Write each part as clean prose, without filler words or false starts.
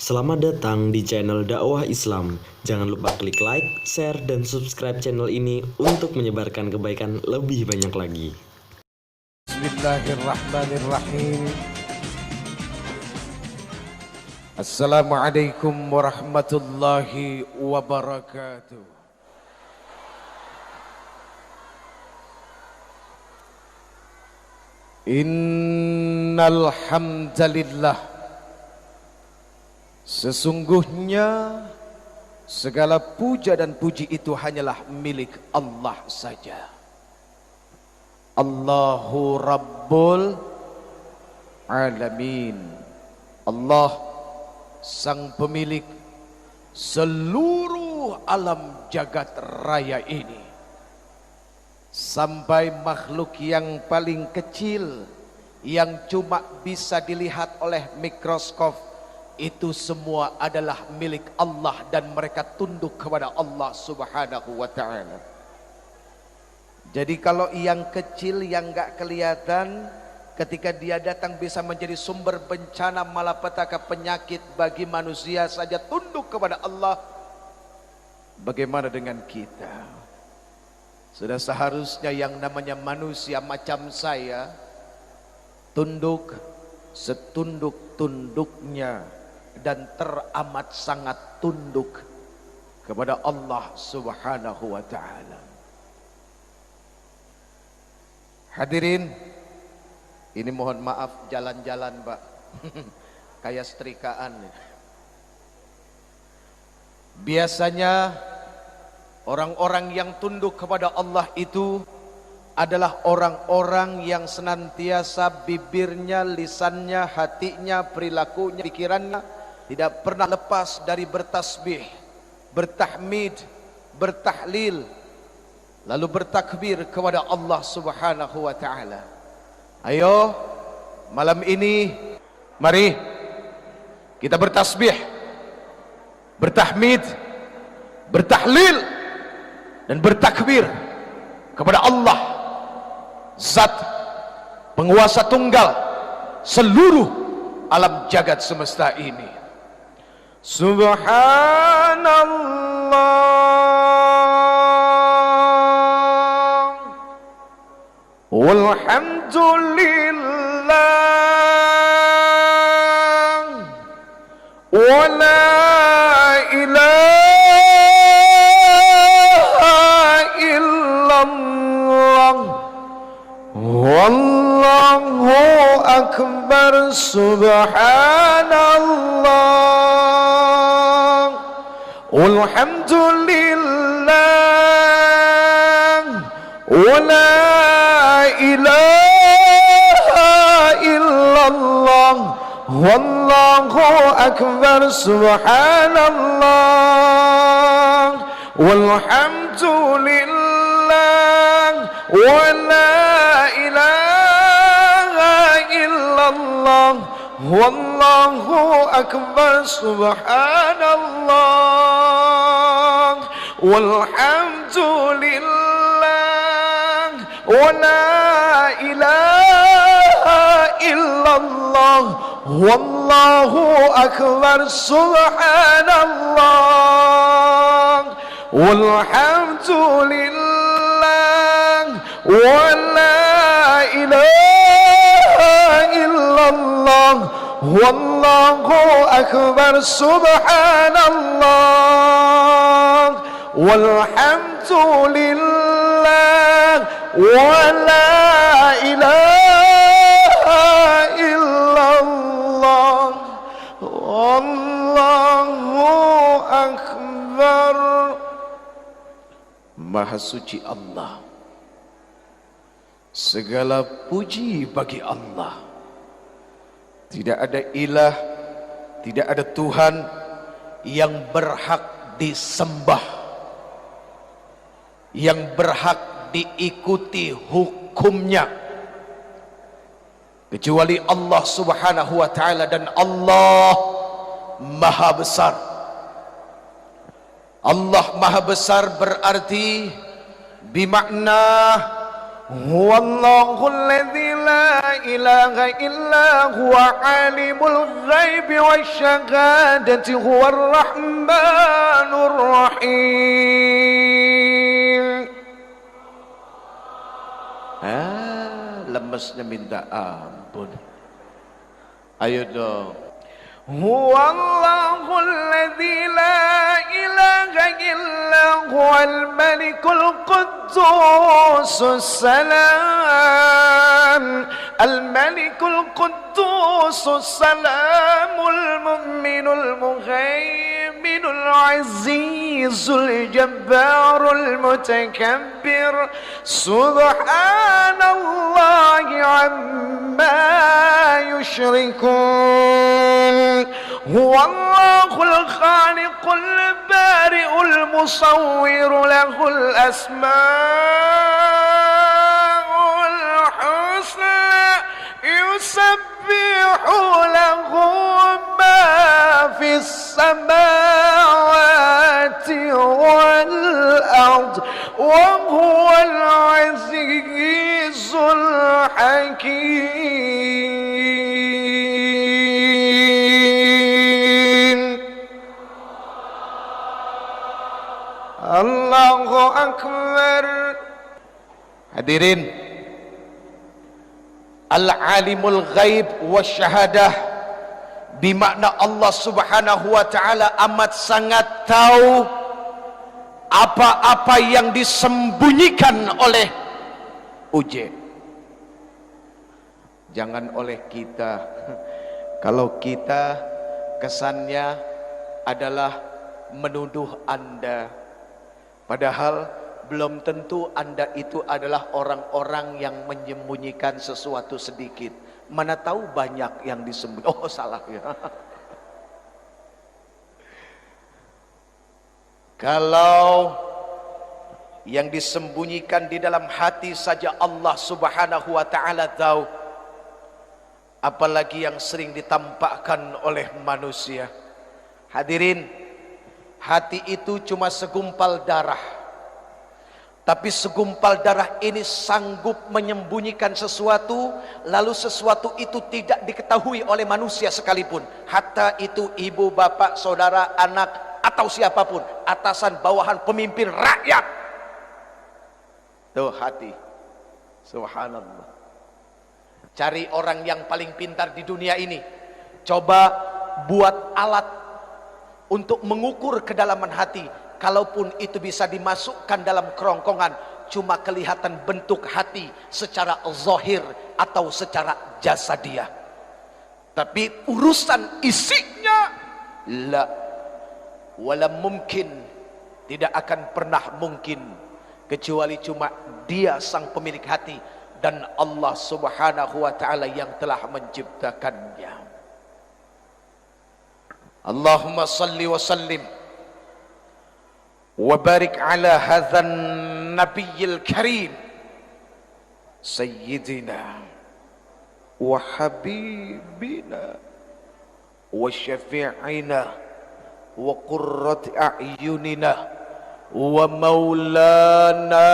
Selamat datang di channel Dakwah Islam. Jangan lupa klik like, share, dan subscribe channel ini untuk menyebarkan kebaikan lebih banyak lagi. Bismillahirrahmanirrahim. Assalamualaikum warahmatullahi wabarakatuh. Innal hamdalillah, sesungguhnya segala puja dan puji itu hanyalah milik Allah saja. Allahu Rabbul Alamin. Allah sang pemilik seluruh alam jagat raya ini. Sampai makhluk yang paling kecil yang cuma bisa dilihat oleh mikroskop, itu semua adalah milik Allah dan mereka tunduk kepada Allah Subhanahu wa ta'ala. Jadi kalau yang kecil yang gak kelihatan, ketika dia datang bisa menjadi sumber bencana malapetaka penyakit bagi manusia saja tunduk kepada Allah. Bagaimana dengan kita? Sudah seharusnya yang namanya manusia macam saya tunduk setunduk-tunduknya dan teramat sangat tunduk kepada Allah Subhanahu wa ta'ala. Hadirin, ini mohon maaf jalan-jalan Pak, kayak setrikaan. Biasanya orang-orang yang tunduk kepada Allah itu adalah orang-orang yang senantiasa bibirnya, lisannya, hatinya, perilakunya, pikirannya tidak pernah lepas dari bertasbih, bertahmid, bertahlil, lalu bertakbir kepada Allah Subhanahu wa ta'ala. Ayo malam ini mari kita bertasbih, bertahmid, bertahlil dan bertakbir kepada Allah, Zat penguasa tunggal seluruh alam jagat semesta ini. Subhanallah walhamdulillah wa la ilaha illallah wallahu akbar. Subhanallah walhamdulillah wa la ilaha illallah wallahu akbar. Subhanallah walhamdulillah wa la ilaha illallah wallahu akbar. Subhanallah walhamdulillah wa la ilaha illallah wallahu akbar. Subhanallah walhamdulillah wa la ilaha illallah wallahu akbar. Subhanallah walhamdulillah wa la ilaha illallah wallahu akbar. Maha suci Allah, segala puji bagi Allah. Tidak ada ilah, tidak ada Tuhan yang berhak disembah, yang berhak diikuti hukumnya, kecuali Allah Subhanahu wa ta'ala. Dan Allah maha besar. Allah maha besar berarti bimakna Huwallahul ladzi la ilaha illa huwa alimul ghaibi wasyahadati huwar rahmanur rahim. Lemesnya minta ampun. Ayo dong. Huwallahul ladzi la ilaha illa huwal malikul quddusus salam al-malikul quddusus salamul mu'minul muhaiminul azizul jabbarul mutakabbir subhanallahi amma yushrikun. Huwallahul khaliqul bari'ul musawwir lahul asmaul husna yusabbihu lahu ma fis samawati wal ard wa huwal azizul hakim. Allahu Akbar. Hadirin, Al-Alimul Ghaib Wasyahadah, bimakna Allah Subhanahu wa Ta'ala amat sangat tahu apa-apa yang disembunyikan oleh Uje, jangan oleh kita. Kalau kita kesannya adalah menuduh Anda, padahal belum tentu Anda itu adalah orang-orang yang menyembunyikan sesuatu sedikit. Mana tahu banyak yang disembunyikan. Oh, salah ya. Kalau yang disembunyikan di dalam hati saja Allah Subhanahu wa Ta'ala tahu, apalagi yang sering ditampakkan oleh manusia. Hadirin, hati itu cuma segumpal darah, tapi segumpal darah ini sanggup menyembunyikan sesuatu, lalu sesuatu itu tidak diketahui oleh manusia sekalipun, hatta itu ibu, bapak, saudara, anak, atau siapapun, atasan, bawahan, pemimpin, rakyat. Tuh hati. Subhanallah. Cari orang yang paling pintar di dunia ini, coba buat alat untuk mengukur kedalaman hati. Kalaupun itu bisa dimasukkan dalam kerongkongan, cuma kelihatan bentuk hati secara zahir atau secara jasadiah, tapi urusan isinya la wala mungkin, tidak akan pernah mungkin, kecuali cuma Dia sang pemilik hati dan Allah Subhanahu wa Ta'ala yang telah menciptakannya. Allahumma salli wa sallim wa barik ala hadzal nabiyil karim sayyidina wa habibina wa syafi'ina wa qurrati a'yunina wa maulana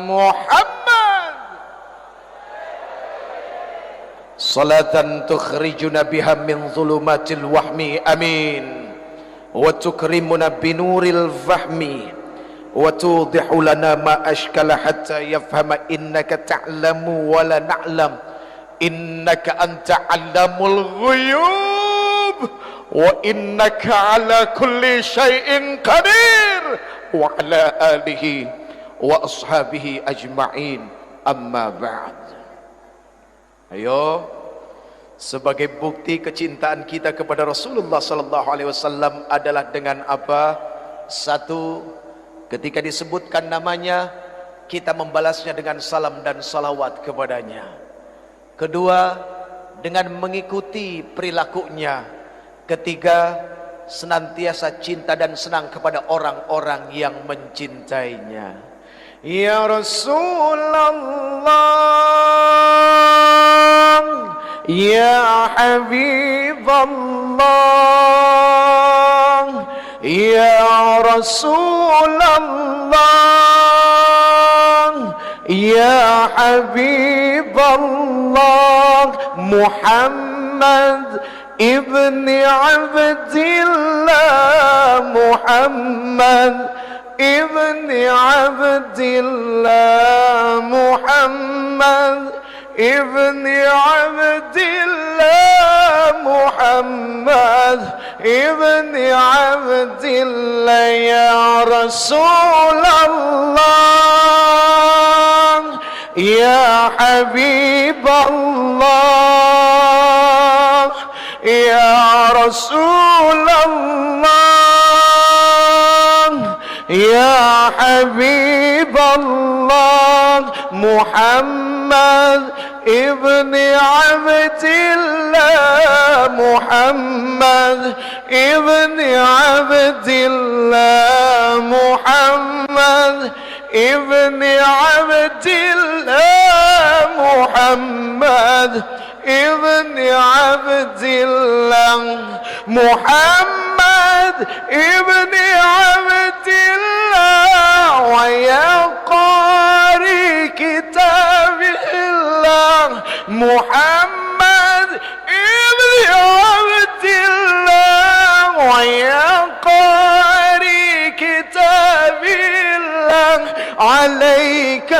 Muhammad salatan tukhrijuna biha min zulumatil wahmi amin wa tukrimuna binuril fahmi wa tudihu lana ma ashkala hatta yafhama innaka ta'lamu wa la na'lam innaka anta 'allamul ghuyub wa innaka 'ala kulli syai'in qadir wa 'ala alihi wa ashabihi ajma'in amma ba'd. Ayo, sebagai bukti kecintaan kita kepada Rasulullah sallallahu alaihi wasallam adalah dengan apa? Satu, ketika disebutkan namanya, kita membalasnya dengan salam dan salawat kepadanya. Kedua, dengan mengikuti perilakunya. Ketiga, senantiasa cinta dan senang kepada orang-orang yang mencintainya. Ya Rasulullah, Ya Habibullah, Ya Rasulullah, يا حبيب الله محمد ابن عبد الله محمد ابن عبد الله محمد ابن عبد الله محمد ابن عبد الله يا رسول الله يا حبيب الله يا رسول الله يا حبيب الله محمد ابن عبد الله محمد ابن عبد الله محمد ابن عبد الله محمد ابن عبد الله محمد ابن عبد الله ويا قارئ كتاب الله محمد ابن عبد الله ويا قارئ كتاب الله عليك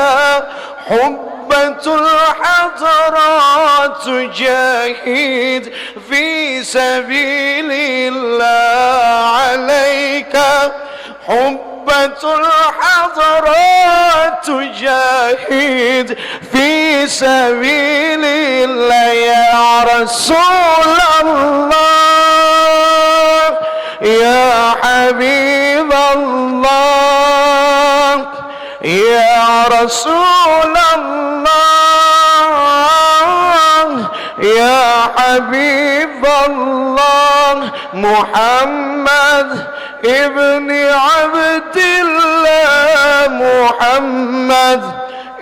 حبة الحضرات تجاهد في سبيل الله عليك حبة الحضرات تجاهد في سبيل الله يا رسول الله يا حبيب الله يا رسول الله يا حبيب الله محمد ابن عبد الله محمد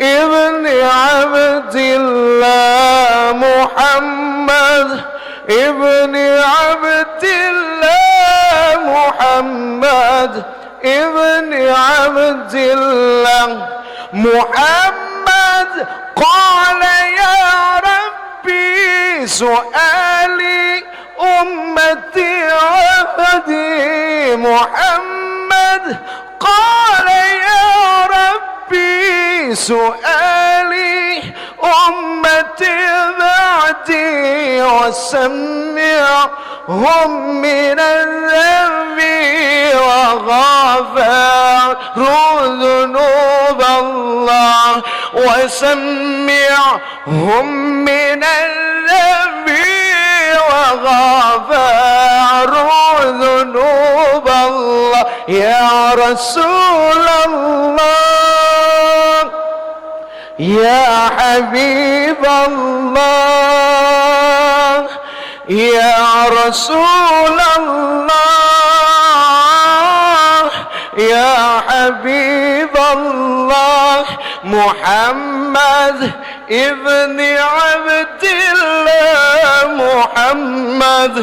ابن عبد الله محمد ابن عبد الله محمد ابن عبد الله محمد قال يا ربي سؤالي أمتي عهدي محمد قال يا ربي سؤالي أمتي بعدي وسمعهم من الذنب وغفر ذنوب الله وسمعهم من الذنب وغفر ذنوب الله يا رسول الله يا حبيب الله يا رسول الله يا حبيب الله محمد ابن عبد الله محمد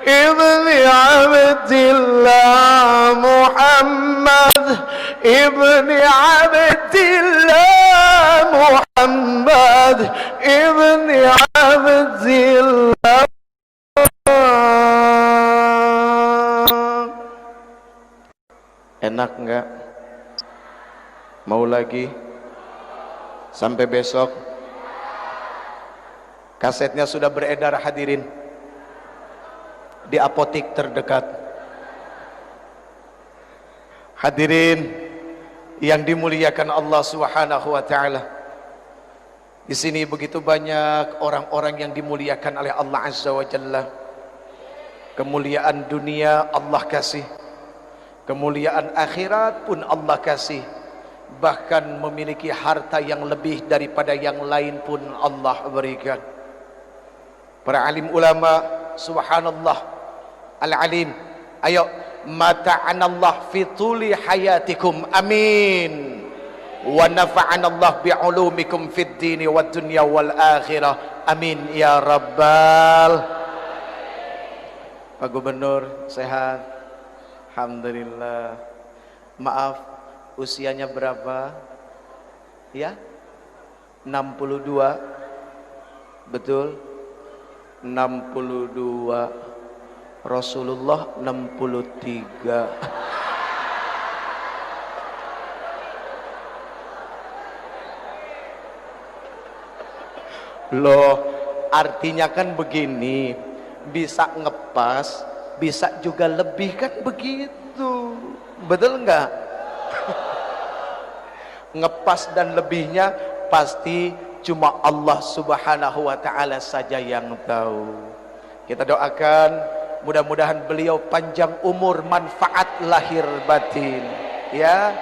ابن عبد الله محمد ابن عبد الله محمد ابن عبد الله. Enak enggak? Mau lagi? Sampai besok? Kasetnya sudah beredar hadirin di apotik terdekat. Hadirin yang dimuliakan Allah Subhanahu wa taala. Di sini begitu banyak orang-orang yang dimuliakan oleh Allah Azza wa Jalla. Kemuliaan dunia Allah kasih, kemuliaan akhirat pun Allah kasih, bahkan memiliki harta yang lebih daripada yang lain pun Allah berikan. Para alim ulama, subhanallah, al-alim, ayo mata'anallah fi tuli hayatikum, amin, wa nafa'anallah bi'ulumikum fid dini wad dunya wal akhirah, amin ya rabbal. Pak Gubernur sehat? Alhamdulillah. Maaf, usianya berapa? Ya? 62. Betul? 62. Rasulullah 63. Loh, artinya kan begini, bisa ngepas, bisa juga lebih, kan begitu. Betul enggak? Ngepas dan lebihnya pasti cuma Allah Subhanahu wa taala saja yang tahu. Kita doakan mudah-mudahan beliau panjang umur, manfaat lahir batin, ya.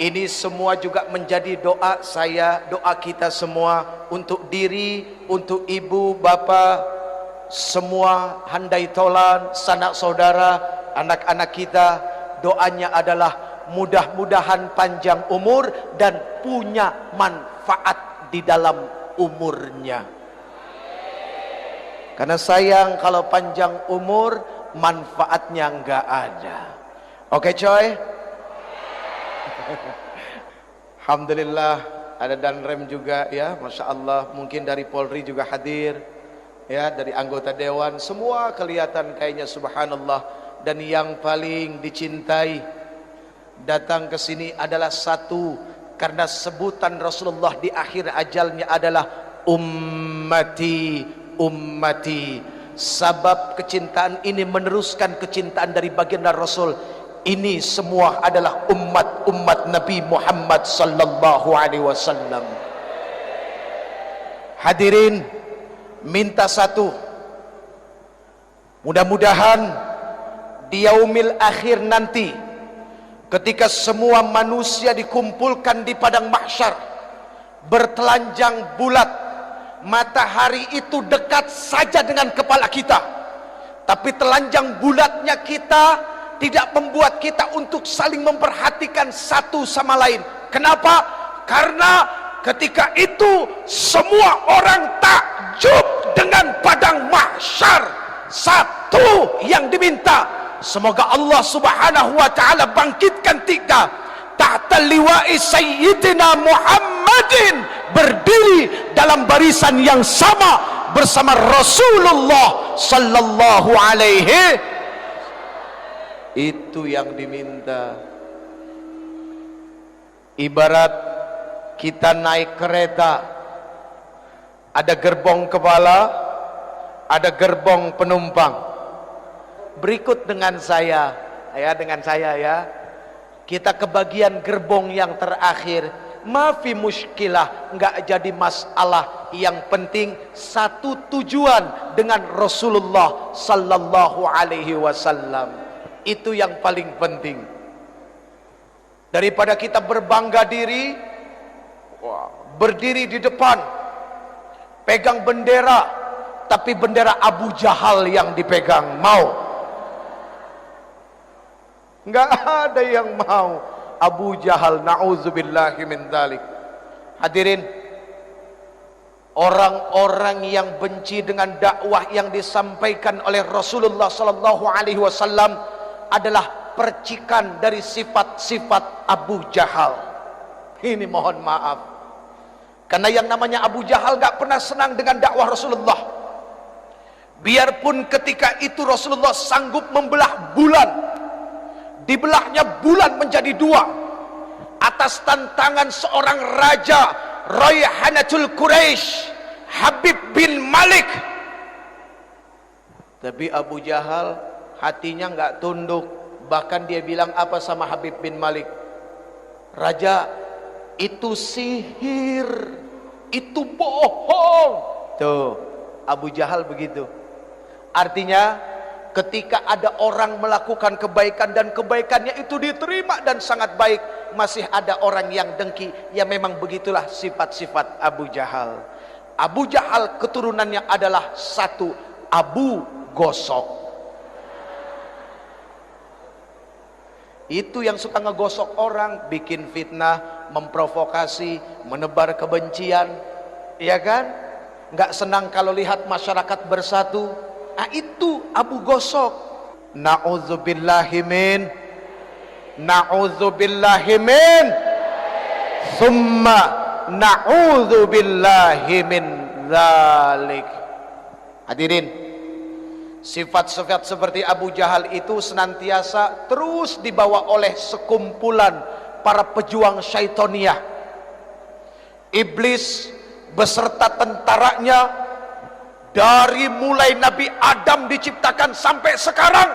Ini semua juga menjadi doa saya, doa kita semua, untuk diri, untuk ibu, bapak, semua handai tolan, sanak saudara, anak-anak kita. Doanya adalah mudah-mudahan panjang umur dan punya manfaat di dalam umurnya. Karena sayang kalau panjang umur manfaatnya nggak ada. Oke coy? Alhamdulillah ada Danrem juga ya, Masya Allah. Mungkin dari Polri juga hadir ya, dari anggota Dewan, semua kelihatan kayaknya subhanallah. Dan yang paling dicintai datang ke sini adalah satu, karena sebutan Rasulullah di akhir ajalnya adalah ummati, ummati. Sabab kecintaan ini meneruskan kecintaan dari baginda Rasul. Ini semua adalah umat Nabi Muhammad sallallahu alaihi wasallam. Hadirin, minta satu, mudah-mudahan di yaumil akhir nanti, ketika semua manusia dikumpulkan di padang mahsyar, bertelanjang bulat, matahari itu dekat saja dengan kepala kita, tapi telanjang bulatnya kita tidak membuat kita untuk saling memperhatikan satu sama lain. Kenapa? Karena ketika itu semua orang takjub dengan padang mahsyar. Satu yang diminta, semoga Allah Subhanahu wa taala bangkitkan tiga tahta liwa'i sayyidina Muhammadin, berdiri dalam barisan yang sama bersama Rasulullah sallallahu alaihi. Itu yang diminta. Ibarat kita naik kereta, ada gerbong kepala, ada gerbong penumpang. Berikut dengan saya ya, kita kebagian gerbong yang terakhir. Mafi muskilah, nggak jadi masalah. Yang penting satu tujuan dengan Rasulullah sallallahu alaihi wasallam. Itu yang paling penting. Daripada kita berbangga diri, berdiri di depan, pegang bendera, tapi bendera Abu Jahal yang dipegang, mau? Nggak ada yang mau. Abu Jahal, na'udzubillahi min dzalik. Hadirin, orang-orang yang benci dengan dakwah yang disampaikan oleh Rasulullah sallallahu alaihi wasallam adalah percikan dari sifat-sifat Abu Jahal. Ini mohon maaf, karena yang namanya Abu Jahal gak pernah senang dengan dakwah Rasulullah. Biarpun ketika itu Rasulullah sanggup membelah bulan, dibelahnya bulan menjadi dua atas tantangan seorang raja, Rayhanatul Quraisy, Habib bin Malik. Tapi Abu Jahal hatinya nggak tunduk. Bahkan dia bilang apa sama Habib bin Malik? Raja, itu sihir, itu bohong. Tuh, Abu Jahal begitu. Artinya ketika ada orang melakukan kebaikan dan kebaikannya itu diterima dan sangat baik, masih ada orang yang dengki. Ya memang begitulah sifat-sifat Abu Jahal. Abu Jahal keturunannya adalah satu, Abu Gosok. Itu yang suka ngegosok orang, bikin fitnah, memprovokasi, menebar kebencian, ya kan? Nggak senang kalau lihat masyarakat bersatu. Nah itu Abu Gosok. Na'udzubillahimin, thumma Na'udzubillahi min dzalik. Hadirin, sifat-sifat seperti Abu Jahal itu senantiasa terus dibawa oleh sekumpulan para pejuang syaitoniyah. Iblis beserta tentaranya dari mulai Nabi Adam diciptakan sampai sekarang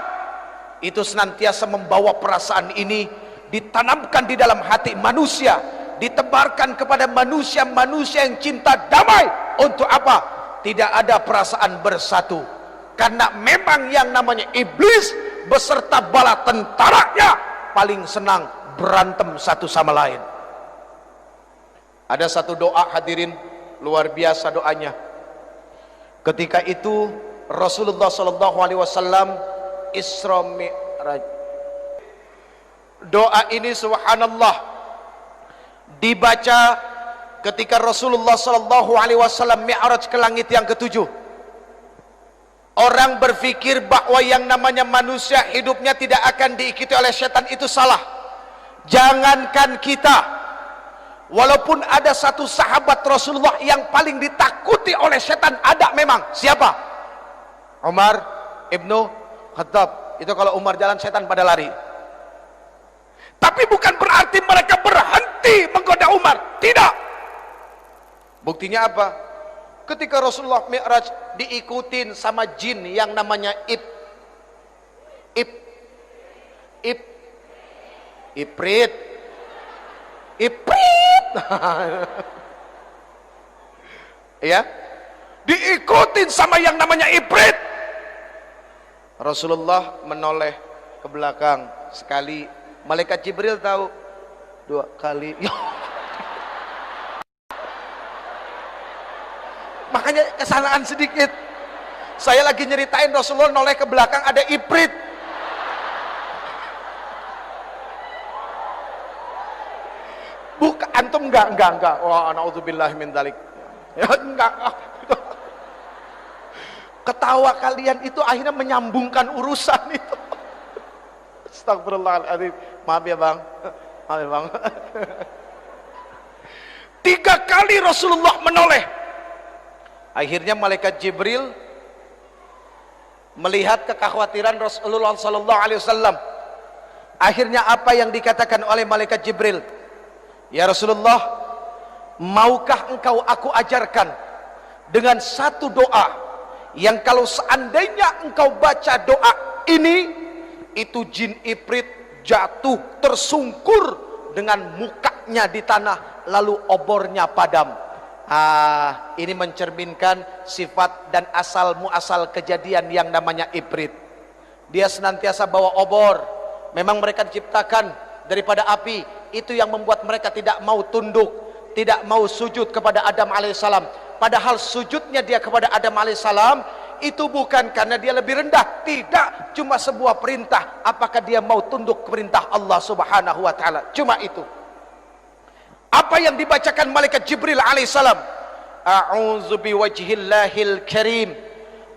itu senantiasa membawa perasaan ini ditanamkan di dalam hati manusia, ditebarkan kepada manusia-manusia yang cinta damai. Untuk apa? Tidak ada perasaan bersatu, karena memang yang namanya iblis beserta bala tentaranya paling senang berantem satu sama lain. Ada satu doa, hadirin, luar biasa doanya. Ketika itu Rasulullah SAW Isra Mi'raj. Doa ini subhanallah dibaca ketika Rasulullah SAW Mi'raj ke langit yang ketujuh. Orang berpikir bahwa yang namanya manusia hidupnya tidak akan diikuti oleh setan, itu salah. Jangankan kita, walaupun ada satu sahabat Rasulullah yang paling ditakuti oleh setan, ada memang. Siapa? Umar ibnu Khattab. Itu kalau Umar jalan, setan pada lari. Tapi bukan berarti mereka berhenti menggoda Umar. Tidak. Buktinya apa? Ketika Rasulullah Mi'raj diikutin sama jin yang namanya Ifrit. Ya, diikutin sama yang namanya Ifrit. Rasulullah menoleh ke belakang sekali, malaikat Jibril tahu, 2 kali. Makanya kesalahan sedikit. Saya lagi nyeritain Rasulullah noleh ke belakang, ada Ifrit. Bukan, antum enggak. Wah, naudzubillahi min dzalik. Ya, enggak. Ketawa kalian itu akhirnya menyambungkan urusan itu. Astagfirullahaladzim. Maaf ya bang. 3 kali Rasulullah menoleh. Akhirnya malaikat Jibril melihat kekhawatiran Rasulullah SAW. Akhirnya apa yang dikatakan oleh malaikat Jibril? Ya Rasulullah, maukah engkau aku ajarkan dengan satu doa yang kalau seandainya engkau baca doa ini, itu jin Ifrit jatuh tersungkur dengan mukanya di tanah, lalu obornya padam. Ini mencerminkan sifat dan asal muasal kejadian yang namanya Ifrit. Dia senantiasa bawa obor. Memang mereka diciptakan daripada api. Itu yang membuat mereka tidak mau tunduk, tidak mau sujud kepada Adam alaihissalam. Padahal sujudnya dia kepada Adam alaihissalam itu bukan karena dia lebih rendah, tidak, cuma sebuah perintah. Apakah dia mau tunduk ke perintah Allah subhanahu wa ta'ala? Cuma itu. Apa yang dibacakan malaikat Jibril alaihissalam? A'udzu biwajhillahil karim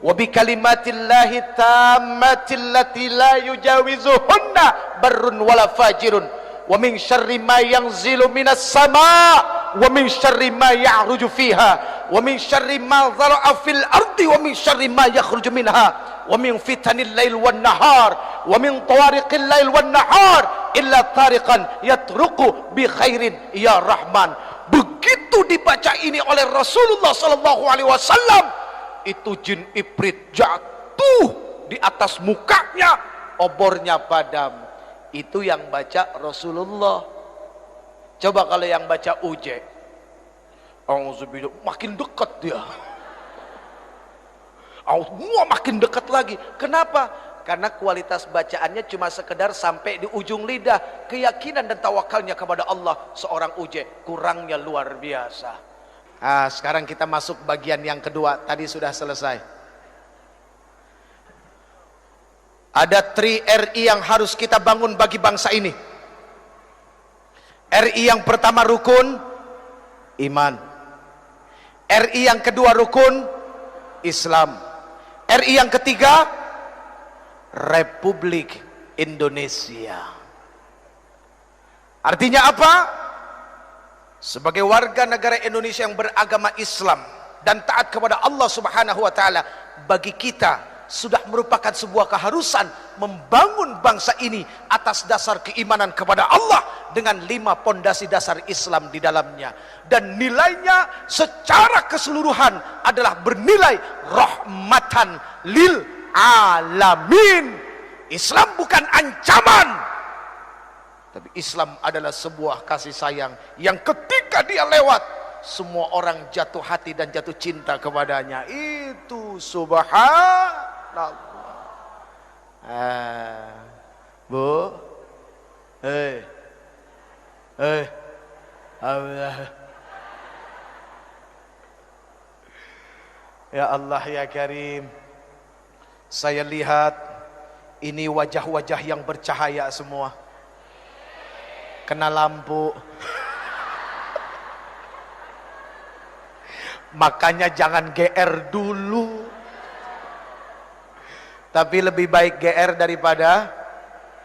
wa bikalimatillahi tammatil lati la yujawizuhunna barrun wala fajirun wa min syarri ma yanzilu minas sama' wa min syarri ma ya'ruju fiha wa min syarri ma dhara'a fil ardi wa min syarri ma yakhruju minha wa min fitanil lail wan nahar wa min tawariqil lail wan nahar illa tariqan yatruqu bi khairin ya rahman. Begitu dibaca ini oleh Rasulullah sallallahu alaihi wasallam, itu jin Ifrit jatuh di atas mukanya, obornya padam. Itu yang baca Rasulullah. Coba kalau yang baca Uje, auzubillah, makin dekat dia. Makin dekat lagi. Kenapa? Karena kualitas bacaannya cuma sekedar sampai di ujung lidah. Keyakinan dan tawakalnya kepada Allah seorang Uje kurangnya luar biasa. Sekarang kita masuk bagian yang kedua. Tadi sudah selesai. Ada 3 RI yang harus kita bangun bagi bangsa ini. RI yang pertama rukun iman. RI yang kedua rukun Islam. RI yang ketiga Republik Indonesia. Artinya apa? sebagai warga negara Indonesia yang beragama Islam dan taat kepada Allah Subhanahu wa taala, bagi kita sudah merupakan sebuah keharusan membangun bangsa ini atas dasar keimanan kepada Allah dengan 5 pondasi dasar Islam di dalamnya, dan nilainya secara keseluruhan adalah bernilai rahmatan lil alamin. Islam bukan ancaman, tapi Islam adalah sebuah kasih sayang yang ketika dia lewat, semua orang jatuh hati dan jatuh cinta kepadanya. Itu subhanallah. Bu, Allah. Ya Allah ya Karim, saya lihat ini wajah-wajah yang bercahaya semua, kena lampu. Makanya jangan GR dulu, tapi lebih baik GR daripada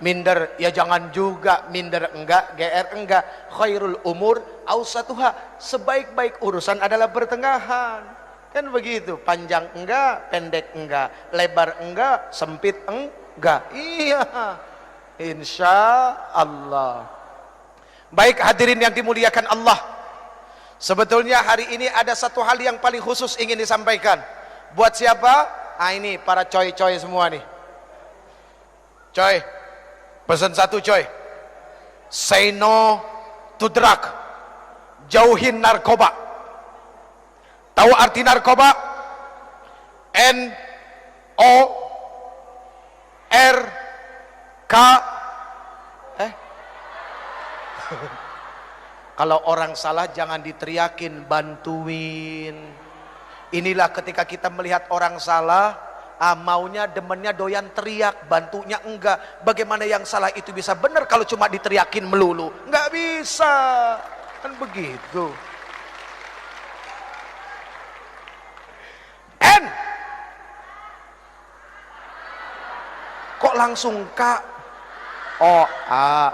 minder. Ya jangan juga minder enggak, GR enggak. Khairul umur ausatuha, sebaik-baik urusan adalah pertengahan. Kan begitu, panjang enggak, pendek enggak, lebar enggak, sempit enggak. Iya, insya Allah. Baik hadirin yang dimuliakan Allah, sebetulnya hari ini ada satu hal yang paling khusus ingin disampaikan. Buat siapa? Ini para coy-coy semua nih. Coy, pesan satu coy, say no to drug, jauhin narkoba. Tahu arti narkoba? N-O-R-K. Kalau orang salah jangan diteriakin, bantuin. Inilah ketika kita melihat orang salah, maunya demennya doyan teriak, bantunya enggak. Bagaimana yang salah itu bisa benar kalau cuma diteriakin melulu? Enggak bisa, kan begitu. N, kok langsung K? Oh, A,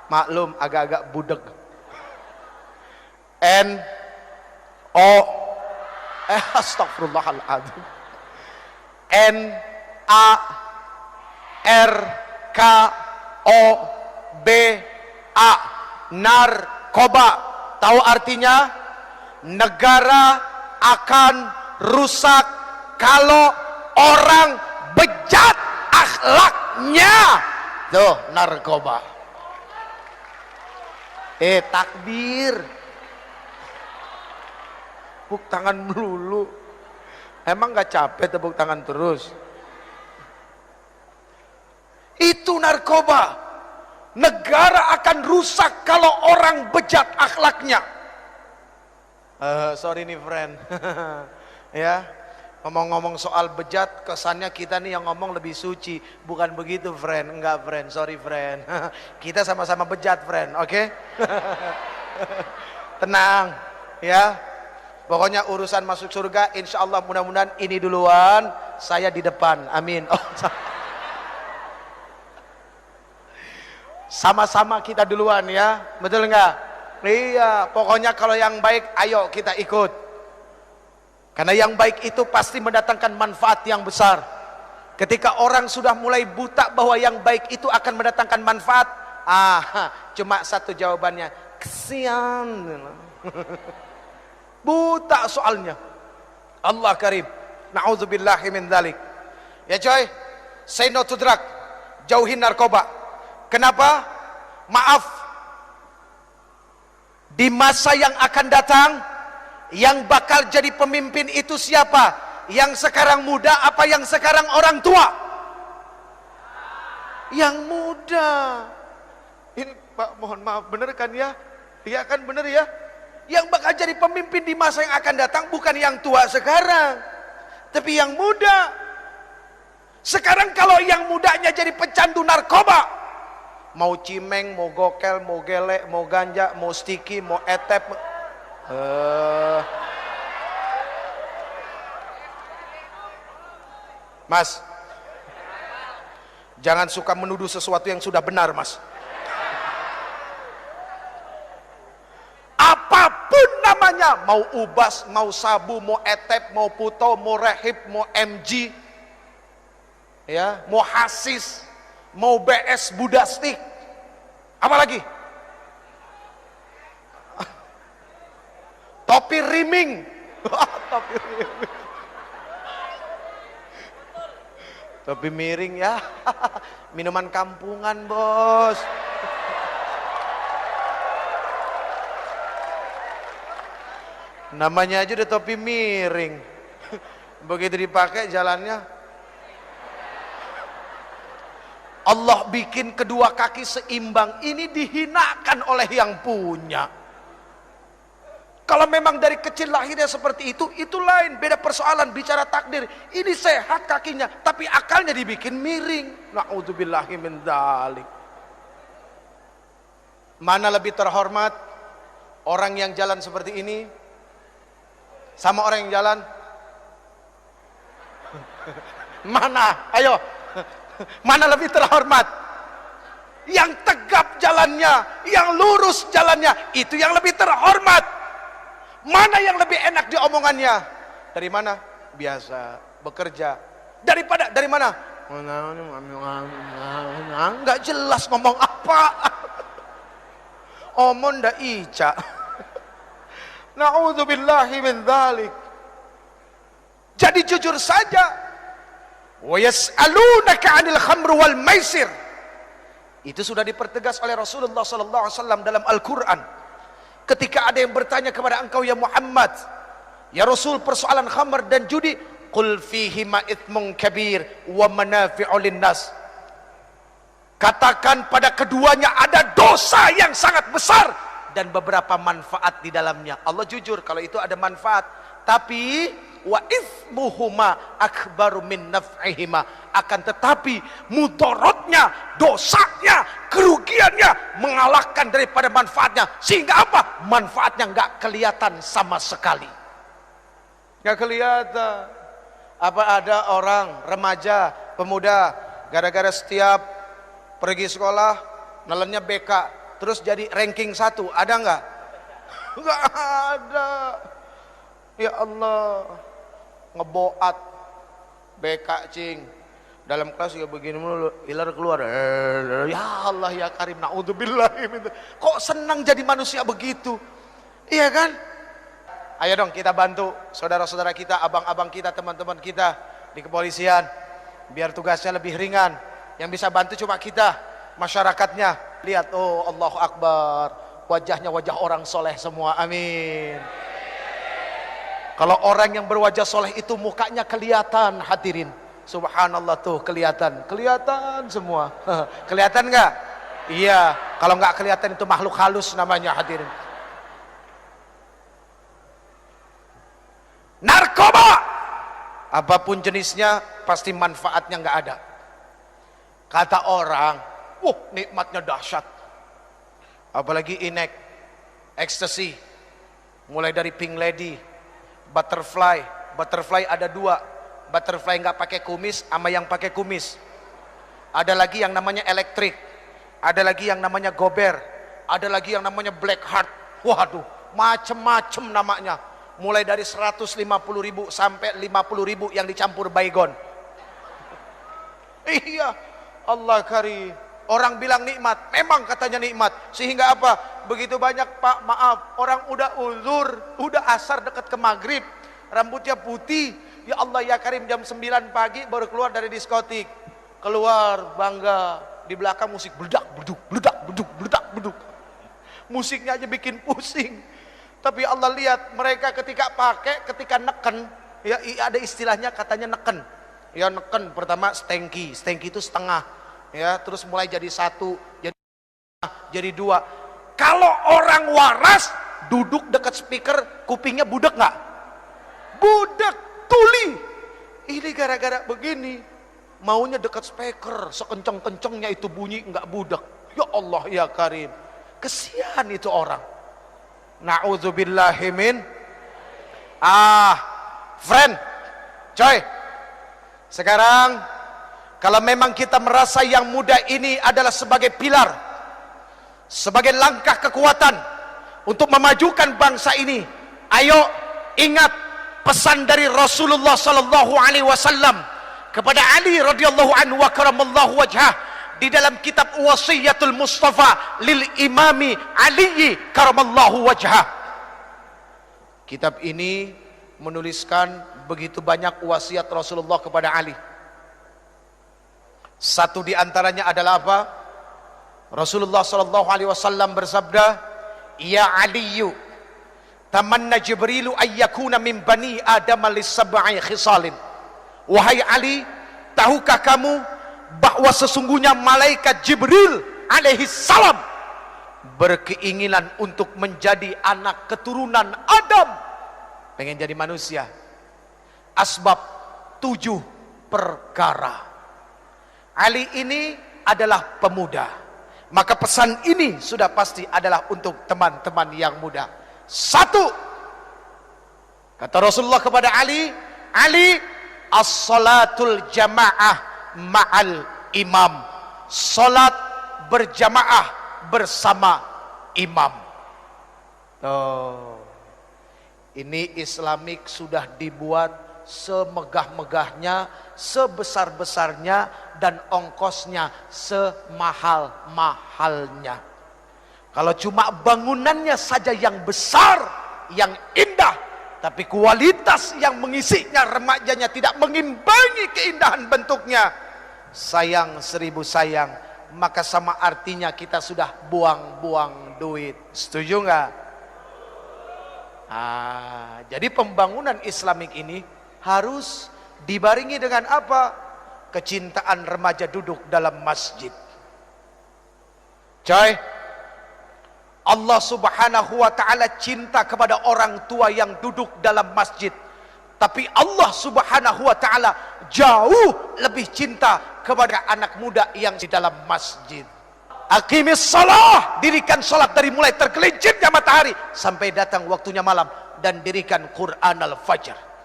maklum agak-agak budeg. N, O, astagfirullahaladzim. N, A, R, K, O, B, A, narkoba. Tahu artinya? Negara akan rusak kalau orang bejat akhlaknya. Tuh, narkoba. Takbir. Tepuk tangan melulu. Emang gak capek tepuk tangan terus? Itu narkoba. Negara akan rusak kalau orang bejat akhlaknya. Sorry nih friend. Ya, ngomong-ngomong soal bejat, kesannya kita nih yang ngomong lebih suci. Bukan begitu friend. Enggak friend, sorry friend. Kita sama-sama bejat friend, oke? Tenang ya. Pokoknya urusan masuk surga insya Allah mudah-mudahan ini duluan, saya di depan, amin. Sama-sama kita duluan ya, betul enggak? Iya, pokoknya kalau yang baik ayo kita ikut, karena yang baik itu pasti mendatangkan manfaat yang besar. Ketika orang sudah mulai buta bahwa yang baik itu akan mendatangkan manfaat, cuma satu jawabannya, kesian. Buta soalnya. Allah karim. Na'udzubillahi min dzalik. Ya coy, say no to drug, jauhin narkoba. Kenapa? Maaf, di masa yang akan datang, yang bakal jadi pemimpin itu siapa? Yang sekarang muda apa yang sekarang orang tua? Yang muda. Ini Pak mohon maaf, bener kan ya? Iya kan bener ya? Yang bakal jadi pemimpin di masa yang akan datang bukan yang tua sekarang, tapi yang muda. Sekarang kalau yang mudanya jadi pecandu narkoba, mau cimeng, mau gokel, mau gelek, mau ganja, mau stiki, mau etep, Mas, jangan suka menuduh sesuatu yang sudah benar, Mas. Apa mana, mau ubas, mau sabu, mau etep, mau puto, mau rehib, mau MG, ya, mau hasis, mau BS budastik, apalagi topi riming. Topi riming, topi miring ya. Minuman kampungan bos. Namanya aja udah topi miring. Begitu dipakai jalannya. Allah bikin kedua kaki seimbang. Ini dihinakan oleh yang punya. Kalau memang dari kecil lahirnya seperti itu lain, beda persoalan. Bicara takdir, ini sehat kakinya, tapi akalnya dibikin miring. Na'udzubillahi min dzalik. Mana lebih terhormat, orang yang jalan seperti ini sama orang yang jalan? Mana? Ayo. Mana lebih terhormat? Yang tegap jalannya, yang lurus jalannya, itu yang lebih terhormat. Mana yang lebih enak diomongannya? Dari mana? Biasa, bekerja. Dari mana? Enggak jelas ngomong apa. Omong ndak ica. Na'udzubillahi min dzalik. Jadi jujur saja. Wa yas'alunaka 'anil khamr wal maisir. Itu sudah dipertegas oleh Rasulullah sallallahu alaihi wasallam dalam Al-Qur'an. Ketika ada yang bertanya kepada engkau ya Muhammad, ya Rasul, persoalan khamr dan judi, qul fihi ma itsmun kabir wa manafi'u linnas. Katakan pada keduanya ada dosa yang sangat besar dan beberapa manfaat di dalamnya. Allah jujur kalau itu ada manfaat, tapi wa itsmuhuma akbaru min naf'ihima, akan tetapi mudaratnya, dosanya, kerugiannya mengalahkan daripada manfaatnya. Sehingga apa? Manfaatnya nggak kelihatan sama sekali. Nggak kelihatan. Apa ada orang remaja, pemuda, gara-gara setiap pergi sekolah nelennya BK terus jadi ranking 1, ada nggak? Nggak ada. Ya Allah, ngeboat BK cing dalam kelas juga begini mulu, ilar keluar. Ya Allah ya Karim, naudzubillah. Kok senang jadi manusia begitu? Iya kan? Ayo dong kita bantu saudara-saudara kita, abang-abang kita, teman-teman kita di kepolisian biar tugasnya lebih ringan. Yang bisa bantu cuma kita, masyarakatnya. Lihat, oh Allahu Akbar, wajahnya wajah orang soleh semua, amin. Kalau orang yang berwajah soleh itu mukanya kelihatan, hadirin. Subhanallah tuh kelihatan semua. Kelihatan nggak? Iya. Kalau nggak kelihatan itu makhluk halus namanya, hadirin. Narkoba, apapun jenisnya, pasti manfaatnya nggak ada. Kata orang, nikmatnya dahsyat. Apalagi inek, ecstasy, mulai dari pink lady, butterfly ada 2, butterfly nggak pakai kumis sama yang pakai kumis. Ada lagi yang namanya elektrik, ada lagi yang namanya gober, ada lagi yang namanya black heart. Waduh, macem-macem namanya. Mulai dari 150.000 sampai 50.000 yang dicampur baygon. Iya, Allah karim. Orang bilang nikmat, memang katanya nikmat. Sehingga apa? Begitu banyak, Pak, maaf, orang udah uzur, udah asar dekat ke maghrib, rambutnya putih, ya Allah ya Karim, jam 9 pagi baru keluar dari diskotik. Keluar bangga, di belakang musik beledak beduk, beledak beduk, beledak beduk. Musiknya aja bikin pusing. Tapi Allah lihat mereka ketika pakai, ketika neken, ya ada istilahnya katanya neken. Ya neken, pertama stengki itu setengah, ya terus mulai jadi 1, jadi 2. Kalau orang waras duduk dekat speaker, kupingnya budek nggak? Budek, tuli. Ini gara-gara begini, maunya dekat speaker, sekenceng-kencengnya itu bunyi nggak budek. Ya Allah ya Karim, kesian itu orang. Na'udzubillahi min. Friend, coy. Sekarang kalau memang kita merasa yang muda ini adalah sebagai pilar, sebagai langkah kekuatan untuk memajukan bangsa ini, Ayo ingat pesan dari Rasulullah sallallahu alaihi wasallam kepada Ali radhiyallahu anhu wa karamallahu wajhah di dalam kitab Wasiyatul Mustafa lil Imami Ali karamallahu wajhah. Kitab ini menuliskan begitu banyak wasiat Rasulullah kepada Ali. Satu di antaranya adalah apa? Rasulullah sallallahu alaihi wasallam bersabda, "Ya Aliyu, tamanna Jibrilu ayyakuna min bani Adam lis-sab'i khisalin." Wahai Ali, tahukah kamu bahwa sesungguhnya malaikat Jibril alaihi salam berkeinginan untuk menjadi anak keturunan Adam, pengen jadi manusia. Asbab 7 perkara. Ali ini adalah pemuda, maka pesan ini sudah pasti adalah untuk teman-teman yang muda. 1, kata Rasulullah kepada Ali, Ali, as-salatul jamaah ma'al imam, salat berjamaah bersama imam. Tuh, ini Islamik sudah dibuat semegah-megahnya, sebesar-besarnya, dan ongkosnya semahal-mahalnya. Kalau cuma bangunannya saja yang besar, yang indah, tapi kualitas yang mengisinya, remajanya tidak mengimbangi keindahan bentuknya, sayang 1000 sayang, maka sama artinya kita sudah buang-buang duit. Setuju nggak? Jadi pembangunan Islamik ini harus dibarengi dengan apa? Kecintaan remaja duduk dalam masjid. Coy, Allah subhanahu wa ta'ala cinta kepada orang tua yang duduk dalam masjid, tapi Allah subhanahu wa ta'ala jauh lebih cinta kepada anak muda yang di dalam masjid. Aqimis salah, dirikan salat dari mulai tergelincirnya matahari sampai datang waktunya malam, dan dirikan Quran al-Fajr.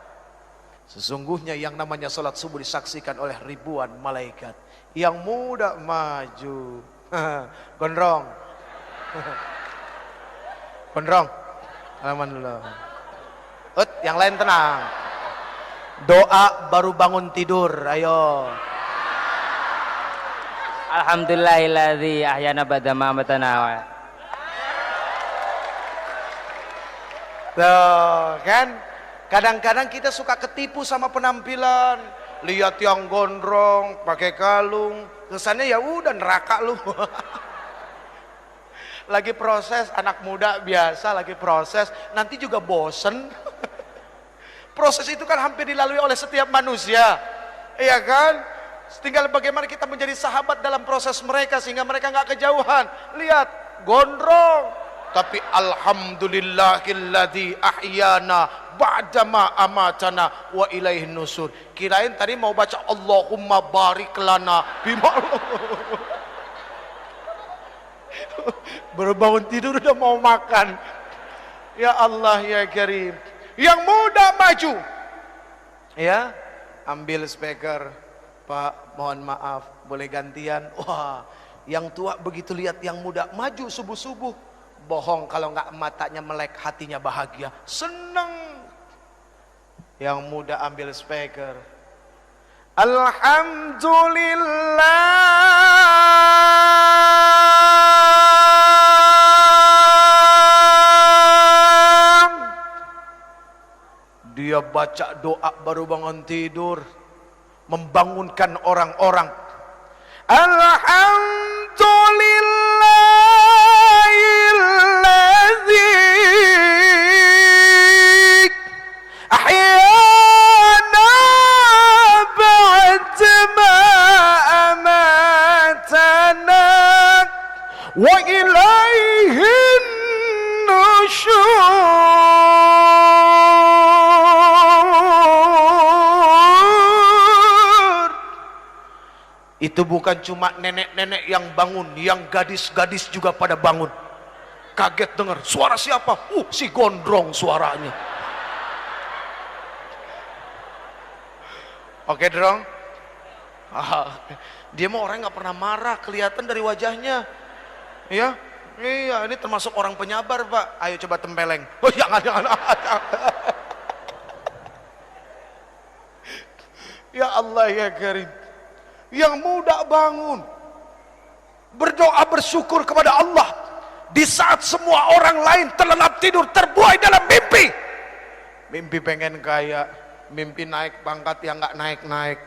Sesungguhnya yang namanya salat subuh disaksikan oleh ribuan malaikat. Yang muda maju, gondrong, gondrong, alhamdulillah. Yang lain tenang. Doa baru bangun tidur, ayo. Alhamdulillahilladzi ahyana ba'da ma amatana. Tuh, kan? Kadang-kadang kita suka ketipu sama penampilan. Lihat yang gondrong, pakai kalung, kesannya ya udah neraka lu. Lagi proses, anak muda biasa lagi proses, nanti juga bosen. Proses itu kan hampir dilalui oleh setiap manusia, iya kan? Tinggal bagaimana kita menjadi sahabat dalam proses mereka sehingga mereka nggak kejauhan. Lihat, gondrong, tapi alhamdulillahilladzi ahyana ba'dama amatana wa ilaihin nusur. Kirain tadi mau baca Allahumma barik lana bima. Baru bangun tidur udah mau makan. Ya Allah ya Karim. Yang muda maju, ya, ambil speaker. Pak, mohon maaf, boleh gantian? Wah, yang tua begitu lihat yang muda maju subuh-subuh, bohong kalau nggak matanya melek, hatinya bahagia, seneng. Yang muda ambil speaker. Alhamdulillah. Dia baca doa baru bangun tidur, membangunkan orang-orang. Alhamdulillahilladzi ahyana ba'dama amatana wa ilaihin nusyur. Itu bukan cuma nenek-nenek yang bangun, yang gadis-gadis juga pada bangun. Kaget dengar, suara siapa? Si gondrong suaranya. Oke dong. Dia mah orang nggak pernah marah, kelihatan dari wajahnya. Ya, Iya, ini termasuk orang penyabar, Pak. Ayo coba tempeleng. Oh, jangan. Ya Allah ya Karim. Yang muda bangun. Berdoa bersyukur kepada Allah. Di saat semua orang lain terlelap tidur, terbuai dalam mimpi. Mimpi pengen kaya. Mimpi naik pangkat yang nggak naik-naik.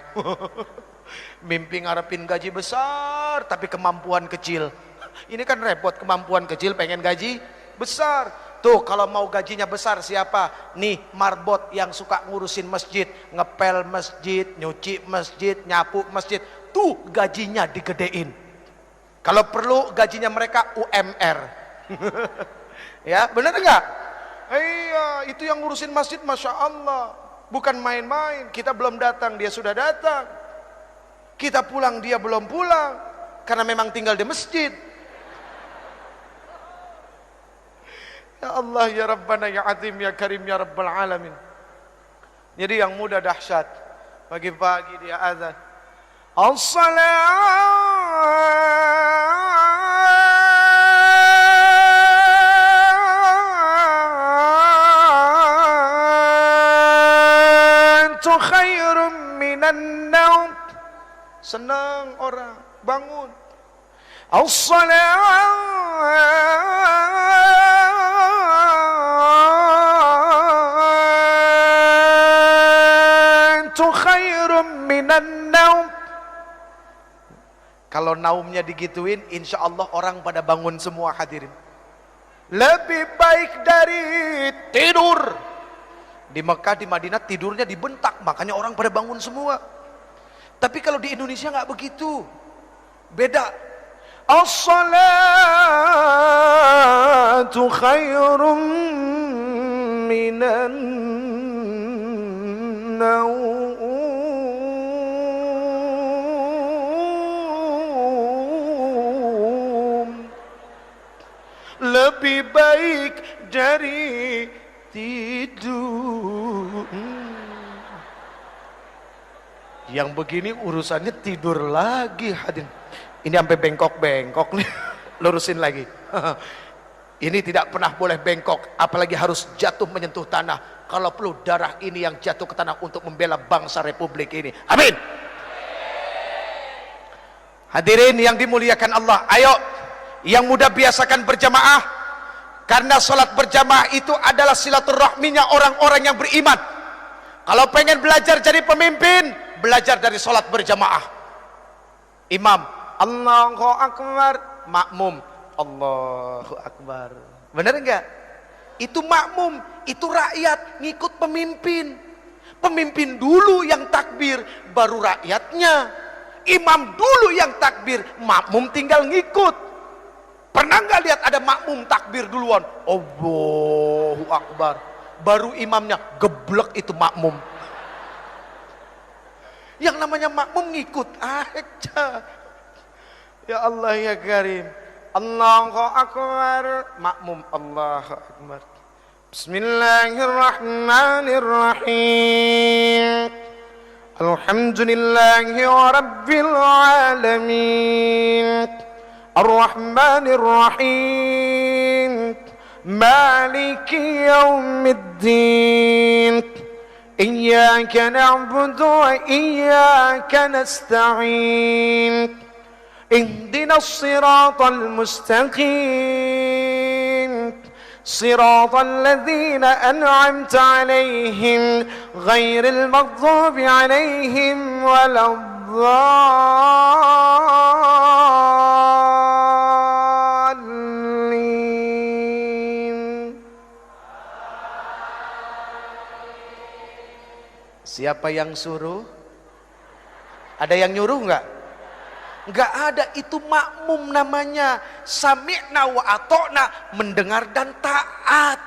Mimpi ngarepin gaji besar, tapi kemampuan kecil. Ini kan repot, kemampuan kecil pengen gaji besar. Tuh kalau mau gajinya besar siapa? Nih marbot yang suka ngurusin masjid, ngepel masjid, nyuci masjid, nyapu masjid. Tuh gajinya digedein. Kalau perlu gajinya mereka UMR. Ya benar enggak? Iya, itu yang ngurusin masjid, Masya Allah. Bukan main-main. Kita belum datang, dia sudah datang. Kita pulang, dia belum pulang. Karena memang tinggal di masjid. Ya Allah, ya Rabbana, ya Azim, ya Karim, ya Rabbal Alamin. Jadi yang muda dahsyat. Pagi-pagi dia azan. As-salatu khairum minan naum. Senang orang bangun. As-salatu khairum minan naum. Kalau naumnya digituin, insya Allah orang pada bangun semua hadirin. Lebih baik dari tidur. Di Mekah, di Madinah tidurnya dibentak, makanya orang pada bangun semua. Tapi kalau di Indonesia nggak begitu, beda. As-salatu khairum minan naum. Lebih baik dari tidur. Yang begini urusannya tidur lagi hadirin. Ini sampai bengkok-bengkok nih. Lurusin lagi. Ini tidak pernah boleh bengkok, apalagi harus jatuh menyentuh tanah. Kalau perlu darah ini yang jatuh ke tanah untuk membela bangsa Republik ini. Amin. Hadirin yang dimuliakan Allah, ayo yang muda biasakan berjamaah. Karena sholat berjamaah itu adalah silaturahminya orang-orang yang beriman. Kalau pengen belajar jadi pemimpin, belajar dari sholat berjamaah. Imam, Allahu Akbar, makmum, Allahu Akbar. Benar enggak? Itu makmum, itu rakyat ngikut pemimpin. Pemimpin dulu yang takbir, baru rakyatnya. Imam dulu yang takbir, makmum tinggal ngikut. Pernah nggak lihat ada makmum takbir duluan? Allahu Akbar. Baru imamnya geblek itu makmum. Yang namanya makmum ngikut aja. Ya Allah ya Karim. Allahu Akbar. Makmum Allahu Akbar. Bismillahirrahmanirrahim. Alhamdulillahi Rabbil Alamin. Ar-Rahmanir Rahim. Maliki Yawmiddin. Iyyaka na'budu wa iyyaka nasta'in. Ihdinas siratal mustaqim. Siratal ladzina an'amta 'alaihim ghairil maghdubi 'alaihim waladdallin. Siapa yang suruh? Ada yang nyuruh enggak? Enggak ada, itu makmum namanya. Sami'na wa ata'na, mendengar dan taat.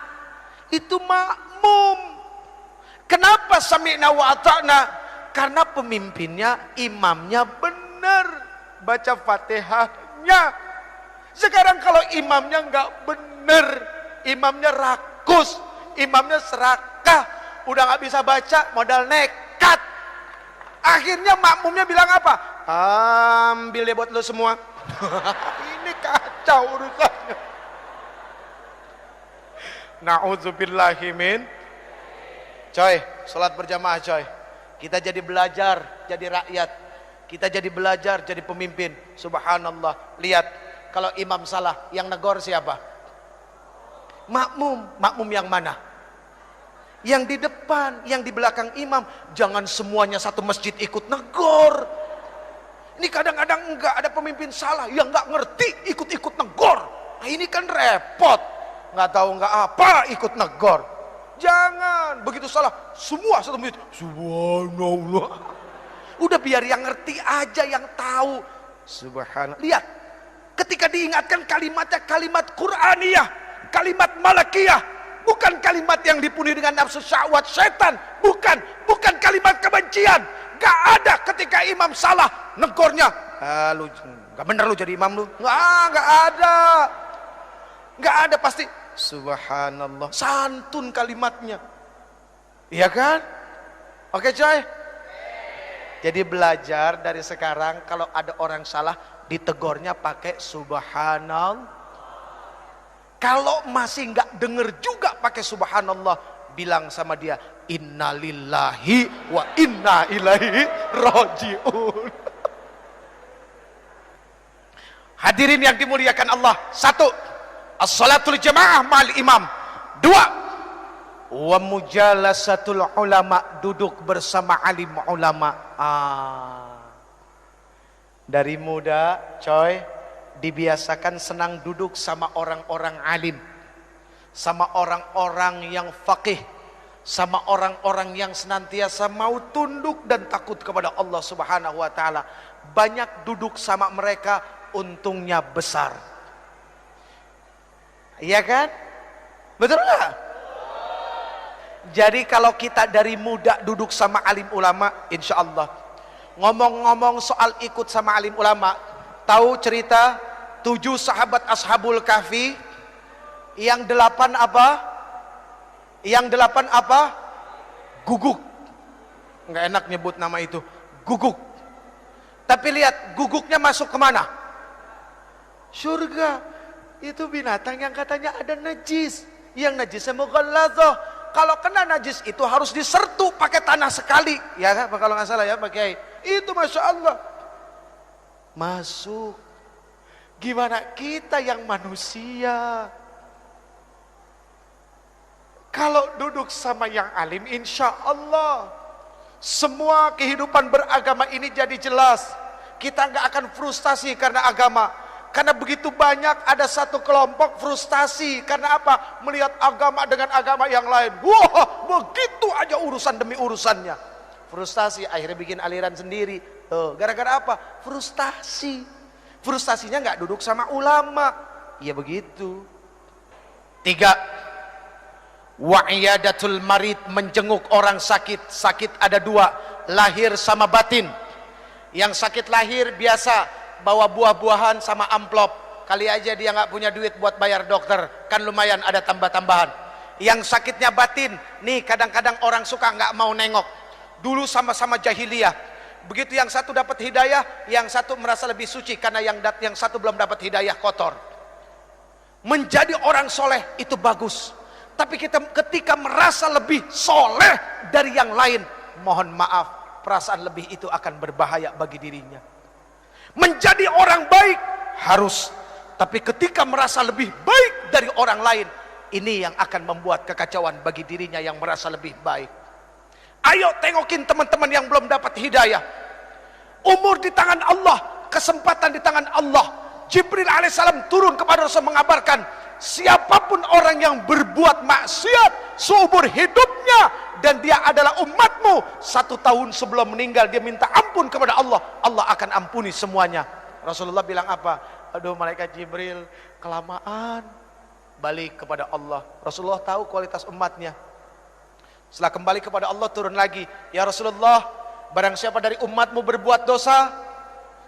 Itu makmum. Kenapa sami'na wa ata'na? Karena pemimpinnya, imamnya benar baca Fatihahnya. Sekarang kalau imamnya enggak benar, imamnya rakus, imamnya serakah, udah nggak bisa baca, modal nekat. Akhirnya makmumnya bilang apa? Ambil deh buat lo semua. Ini kacau urusannya. Na'udzubillahi min. Coy, sholat berjamaah coy. Kita jadi belajar, jadi rakyat. Kita jadi belajar, jadi pemimpin. Subhanallah. Lihat, kalau imam salah, yang negor siapa? Makmum. Makmum yang mana? Yang di depan, yang di belakang imam. Jangan semuanya satu masjid ikut negor. Ini kadang-kadang enggak ada pemimpin salah, yang enggak ngerti ikut-ikut negor. Nah, ini kan repot. Enggak tahu enggak apa ikut negor. Jangan, begitu salah semua satu masjid. Subhanallah. Udah biar yang ngerti aja, yang tahu. Subhanallah. Lihat, ketika diingatkan kalimatnya kalimat Qur'aniyah, kalimat malakiyah, bukan kalimat yang dipenuhi dengan nafsu syahwat setan, bukan kalimat kebencian. Gak ada ketika imam salah negornya. Lu gak bener lu jadi imam lu. Gak ada pasti. Subhanallah, santun kalimatnya. Iya kan? Oke coy. Jadi belajar dari sekarang, kalau ada orang salah ditegornya pakai subhanallah. Kalau masih nggak denger juga pakai subhanallah, bilang sama dia, innalillahi wa inna ilaihi rajiun. Hadirin yang dimuliakan Allah. 1. As-salatul jamaah ma'al imam. 2. Wa mujalasatul ulama, duduk bersama alim ulama. Dari muda coy dibiasakan senang duduk sama orang-orang alim, sama orang-orang yang faqih, sama orang-orang yang senantiasa mau tunduk dan takut kepada Allah Subhanahu wa taala. Banyak duduk sama mereka, untungnya besar. Iya kan? Betul nggak? Jadi kalau kita dari muda duduk sama alim ulama, insya Allah. Ngomong-ngomong soal ikut sama alim ulama, tahu cerita 7 sahabat Ashabul Kahfi? Yang 8 apa? Yang 8 apa? Guguk. Nggak enak nyebut nama itu. Guguk. Tapi lihat, guguknya masuk kemana? Surga. Itu binatang yang katanya ada najis. Yang najisnya mughalladhah. Kalau kena najis itu harus disertu pakai tanah sekali. Ya kan? Kalau nggak salah ya Pak Kiai. Itu Masya Allah. Masuk. Gimana kita yang manusia? Kalau duduk sama yang alim, insya Allah semua kehidupan beragama ini jadi jelas. Kita nggak akan frustasi karena agama. Karena begitu banyak ada satu kelompok frustasi. Karena apa? Melihat agama dengan agama yang lain. Wah, begitu aja urusan demi urusannya. Frustasi, akhirnya bikin aliran sendiri. Gara-gara apa? Frustasi. Frustasinya nggak duduk sama ulama. Ya begitu. 3. Wa'iyadatul marid, menjenguk orang sakit. Sakit ada 2, lahir sama batin. Yang sakit lahir biasa bawa buah-buahan sama amplop. Kali aja dia nggak punya duit buat bayar dokter, kan lumayan ada tambah-tambahan. Yang sakitnya batin, nih kadang-kadang orang suka nggak mau nengok. Dulu sama-sama jahiliyah. Begitu yang satu dapat hidayah, yang satu merasa lebih suci karena yang satu belum dapat hidayah, kotor. Menjadi orang soleh itu bagus. Tapi kita ketika merasa lebih soleh dari yang lain, mohon maaf, perasaan lebih itu akan berbahaya bagi dirinya. Menjadi orang baik harus, tapi ketika merasa lebih baik dari orang lain, ini yang akan membuat kekacauan bagi dirinya yang merasa lebih baik. Ayo tengokin teman-teman yang belum dapat hidayah. Umur di tangan Allah, kesempatan di tangan Allah. Jibril alaihissalam turun kepada Rasul mengabarkan, siapapun orang yang berbuat maksiat seumur hidupnya dan dia adalah umatmu, 1 tahun sebelum meninggal dia minta ampun kepada Allah, Allah akan ampuni semuanya. Rasulullah bilang apa? Aduh malaikat Jibril, kelamaan. Balik kepada Allah. Rasulullah tahu kualitas umatnya. Setelah kembali kepada Allah turun lagi, ya Rasulullah, barang siapa dari umatmu berbuat dosa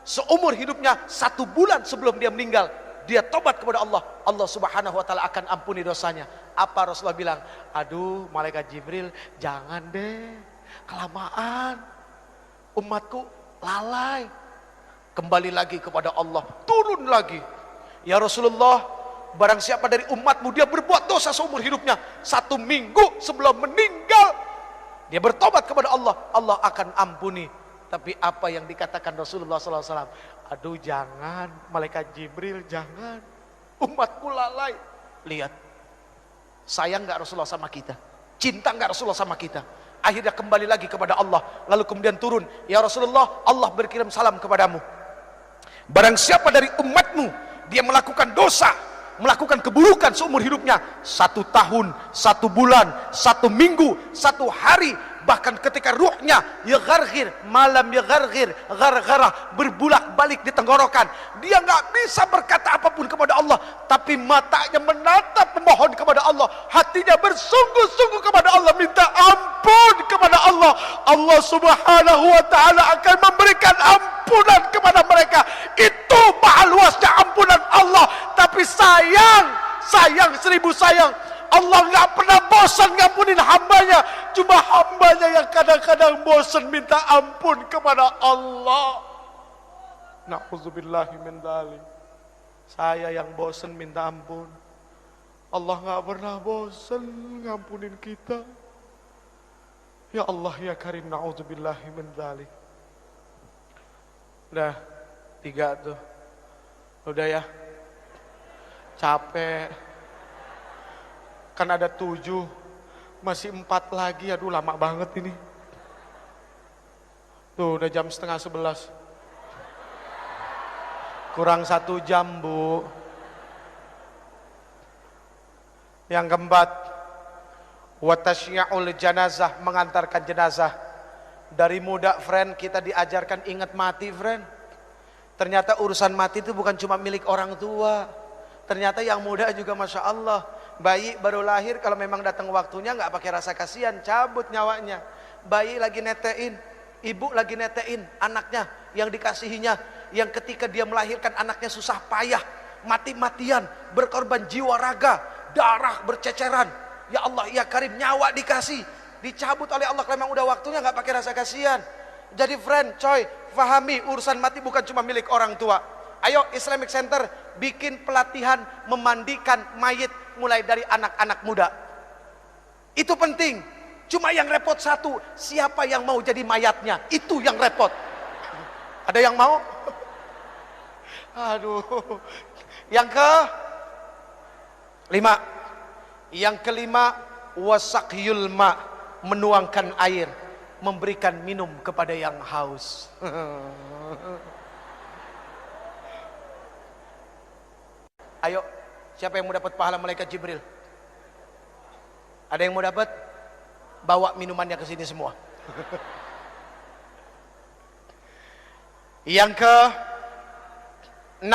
seumur hidupnya 1 bulan sebelum dia meninggal, dia tobat kepada Allah, Allah Subhanahu wa taala akan ampuni dosanya. Apa Rasulullah bilang? Aduh malaikat Jibril, jangan deh, kelamaan, umatku lalai. Kembali lagi kepada Allah, turun lagi, ya Rasulullah, barang siapa dari umatmu dia berbuat dosa seumur hidupnya, 1 minggu sebelum meninggal dia bertobat kepada Allah, Allah akan ampuni. Tapi apa yang dikatakan Rasulullah SAW, aduh jangan, malaikat Jibril jangan, umatku lalai. Lihat, sayang gak Rasulullah sama kita? Cinta gak Rasulullah sama kita? Akhirnya kembali lagi kepada Allah, lalu kemudian turun, ya Rasulullah, Allah berkirim salam kepadamu. Barang siapa dari umatmu dia melakukan dosa, melakukan keburukan seumur hidupnya, 1 tahun, 1 bulan, 1 minggu, 1 hari, bahkan ketika ruhnya yagargir, malam yagargir, gargarah, berbulak balik di tenggorokan, dia nggak bisa berkata apapun kepada Allah, tapi matanya menatap memohon kepada Allah, hatinya bersungguh-sungguh kepada Allah, minta ampun kepada Allah, Allah subhanahu wa ta'ala akan memberikan ampunan kepada mereka. Itu mahal luasnya ampunan Allah. Tapi sayang 1000 sayang, Allah nggak pernah bosan ngampunin hambanya. Cuma hambanya yang kadang-kadang bosan minta ampun kepada Allah. Na'udzubillahi min dzalik. Saya yang bosan minta ampun, Allah nggak pernah bosan ngampunin kita. Ya Allah ya Karim, na'udzubillahi min dzalik. Udah 3 tuh, udah ya, capek kan, ada 7, masih 4 lagi. Aduh lama banget ini. Tuh udah jam setengah 11, kurang 1 jam Bu. Yang keempat, watasyi'ul janazah, mengantarkan jenazah. Dari muda friend kita diajarkan ingat mati friend. Ternyata urusan mati itu bukan cuma milik orang tua. Ternyata yang muda juga Masya Allah, bayi baru lahir kalau memang datang waktunya nggak pakai rasa kasihan, cabut nyawanya. Bayi lagi netein, ibu lagi netein anaknya yang dikasihinya, yang ketika dia melahirkan anaknya susah payah, mati-matian, berkorban jiwa raga, darah berceceran. Ya Allah ya Karim, nyawa dikasih, dicabut oleh Allah kalau memang udah waktunya, nggak pakai rasa kasihan. Jadi friend, coy, fahami urusan mati bukan cuma milik orang tua. Ayo Islamic Center bikin pelatihan memandikan mayit mulai dari anak-anak muda. Itu penting. Cuma yang repot satu, siapa yang mau jadi mayatnya? Itu yang repot. Ada yang mau? Aduh. Yang kelima, wasakyul ma, menuangkan air, memberikan minum kepada yang haus. Ayo, siapa yang mau dapat pahala malaikat Jibril? Ada yang mau dapat? Bawa minumannya ke sini semua. Yang ke-6,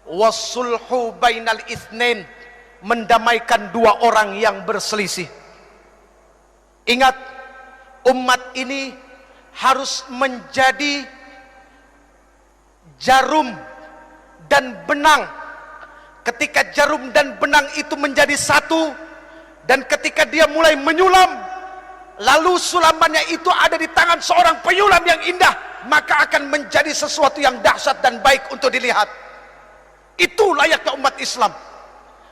wasulhu bainal itsnain, mendamaikan 2 orang yang berselisih. Ingat, umat ini harus menjadi jarum dan benang. Ketika jarum dan benang itu menjadi satu, dan ketika dia mulai menyulam, lalu sulamannya itu ada di tangan seorang penyulam yang indah, maka akan menjadi sesuatu yang dahsyat dan baik untuk dilihat. Itu layaknya umat Islam.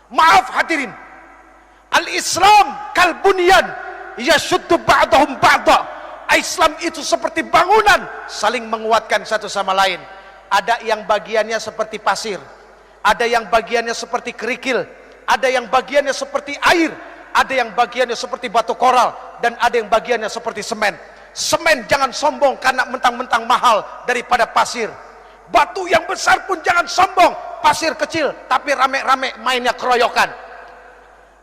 Maaf hadirin, al-Islam kalbunyan yashuddu ba'dahum ba'da. Islam itu seperti bangunan, saling menguatkan satu sama lain. Ada yang bagiannya seperti pasir, ada yang bagiannya seperti kerikil, ada yang bagiannya seperti air, ada yang bagiannya seperti batu koral, dan ada yang bagiannya seperti semen. Semen jangan sombong karena mentang-mentang mahal daripada pasir. Batu yang besar pun jangan sombong, pasir kecil tapi rame-rame mainnya keroyokan.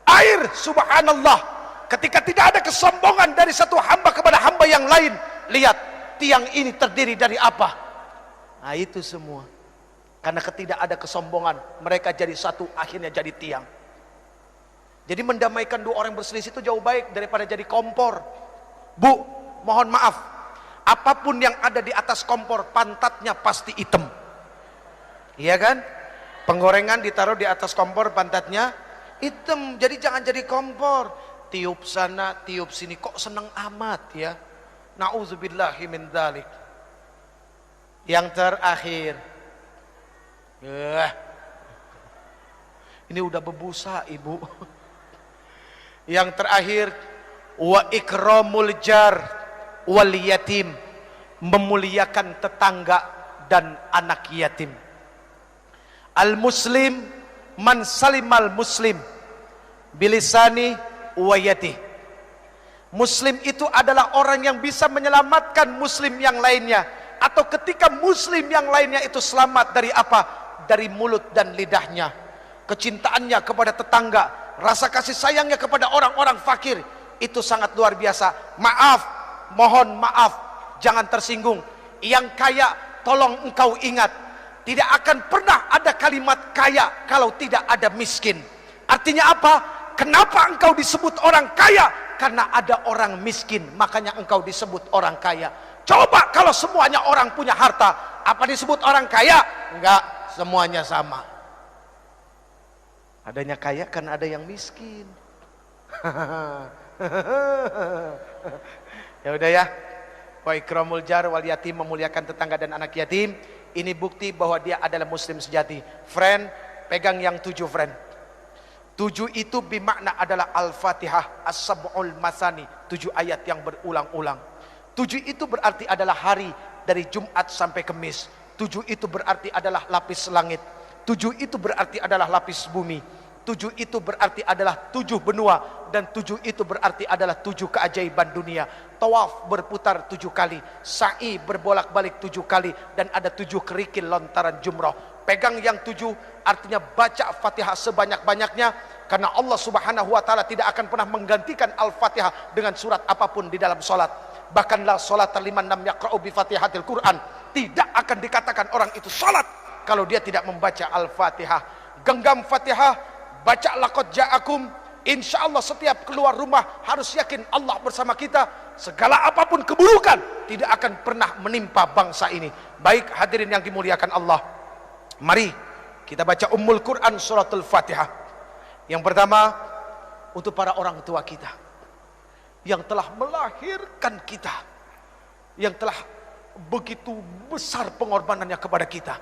Air, subhanallah, ketika tidak ada kesombongan dari satu hamba kepada hamba yang lain. Lihat, tiang ini terdiri dari apa? Nah itu semua karena ketidak ada kesombongan, mereka jadi satu, akhirnya jadi tiang. Jadi mendamaikan 2 orang berselisih itu jauh baik daripada jadi kompor. Bu, mohon maaf, apapun yang ada di atas kompor, pantatnya pasti hitam. Iya kan? Penggorengan ditaruh di atas kompor, pantatnya hitam. Jadi jangan jadi kompor, tiup sana, tiup sini, kok seneng amat ya. Na'udzubillahi min dzalik. Yang terakhir, Ini udah berbusa ibu. Yang terakhir, wa ikramul jar wal yatim, memuliakan tetangga dan anak yatim. Al muslim man salimal muslim bilisani wa yati. Muslim itu adalah orang yang bisa menyelamatkan muslim yang lainnya, atau ketika muslim yang lainnya itu selamat dari apa? Dari mulut dan lidahnya. Kecintaannya kepada tetangga, rasa kasih sayangnya kepada orang-orang fakir, itu sangat luar biasa. Maaf, mohon maaf, jangan tersinggung. Yang kaya tolong engkau ingat, tidak akan pernah ada kalimat kaya kalau tidak ada miskin. Artinya apa? Kenapa engkau disebut orang kaya? Karena ada orang miskin, makanya engkau disebut orang kaya. Coba kalau semuanya orang punya harta, apa disebut orang kaya? Enggak, semuanya sama. Adanya kaya kan ada yang miskin. Ya udah ya. Wa ikramul jar wal yatim, memuliakan tetangga dan anak yatim. Ini bukti bahwa dia adalah muslim sejati. Friend, pegang yang 7 friend. 7 itu bermakna adalah Al-Fatihah As-Sab'ul Masani, 7 ayat yang berulang-ulang. 7 itu berarti adalah hari dari Jumat sampai Kamis. 7 itu berarti adalah lapis langit. 7 itu berarti adalah lapis bumi. 7 itu berarti adalah 7 benua. Dan 7 itu berarti adalah 7 keajaiban dunia. Tawaf berputar 7 kali, sa'i berbolak-balik 7 kali, dan ada 7 kerikil lontaran jumrah. Pegang yang 7, artinya baca Fatihah sebanyak-banyaknya, karena Allah Subhanahu wa taala tidak akan pernah menggantikan Al-Fatihah dengan surat apapun di dalam salat. Bahkan la salata liman lam yaqra'u bi Fatihatil Quran, tidak akan dikatakan orang itu salat kalau dia tidak membaca Al-Fatihah. Genggam Fatihah, baca laqad ja'akum. Insyaallah setiap keluar rumah harus yakin Allah bersama kita. Segala apapun keburukan tidak akan pernah menimpa bangsa ini. Baik hadirin yang dimuliakan Allah, mari kita baca Ummul Quran suratul Fatihah. Yang pertama, untuk para orang tua kita yang telah melahirkan kita, yang telah begitu besar pengorbanannya kepada kita,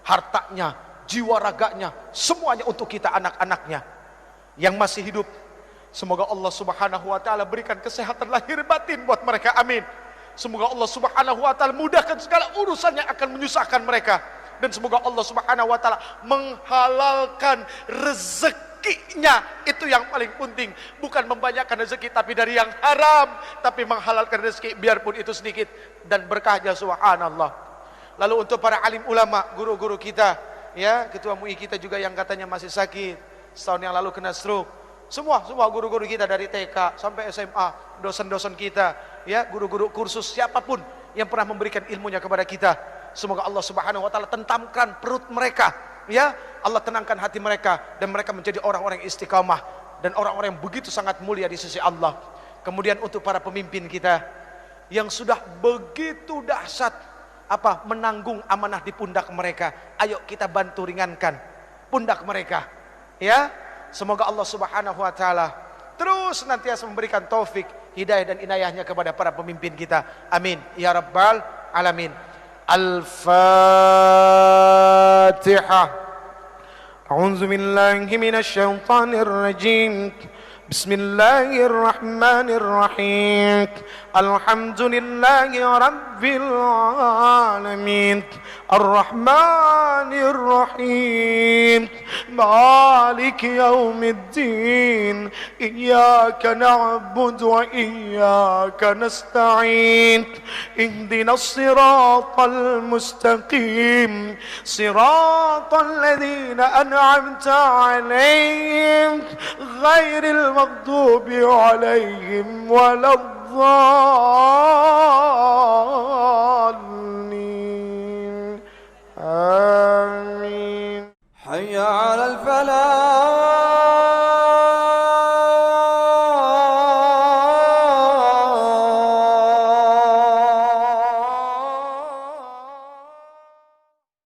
hartanya, jiwa raganya, semuanya untuk kita anak-anaknya yang masih hidup. Semoga Allah Subhanahu wa taala berikan kesehatan lahir batin buat mereka, amin. Semoga Allah Subhanahu wa taala mudahkan segala urusan yang akan menyusahkan mereka, dan semoga Allah Subhanahu wa taala menghalalkan rezekinya. Itu yang paling penting, bukan membanyakkan rezeki tapi dari yang haram, tapi menghalalkan rezeki biarpun itu sedikit dan berkahnya, subhanallah. Lalu untuk para alim ulama, guru-guru kita, ya, ketua MUI kita juga yang katanya masih sakit, setahun yang lalu kena stroke. Semua guru-guru kita dari TK sampai SMA, dosen-dosen kita, ya, guru-guru kursus, siapapun yang pernah memberikan ilmunya kepada kita, semoga Allah Subhanahu wa taala tentamkan perut mereka, ya, Allah tenangkan hati mereka, dan mereka menjadi orang-orang yang istiqamah dan orang-orang yang begitu sangat mulia di sisi Allah. Kemudian untuk para pemimpin kita yang sudah begitu dahsyat menanggung amanah di pundak mereka, ayo kita bantu ringankan pundak mereka, ya. Semoga Allah Subhanahu wa taala terus senantiasa memberikan taufik, hidayah dan inayahnya kepada para pemimpin kita, amin ya rabbal alamin. Al-Fatihah. A'udzu billahi minasy syaithanir rajim. Bismillahirrahmanirrahim. Alhamdulillahi rabbil alamin. Ar-Rahmanir Rahim. Maliki yaumiddin. Iyyaka na'budu wa iyyaka nasta'in. Ihdinas siratal mustaqim. Siratal ladzina an'amta 'alaihim ghairil maghdubi 'alaihim waladdallin.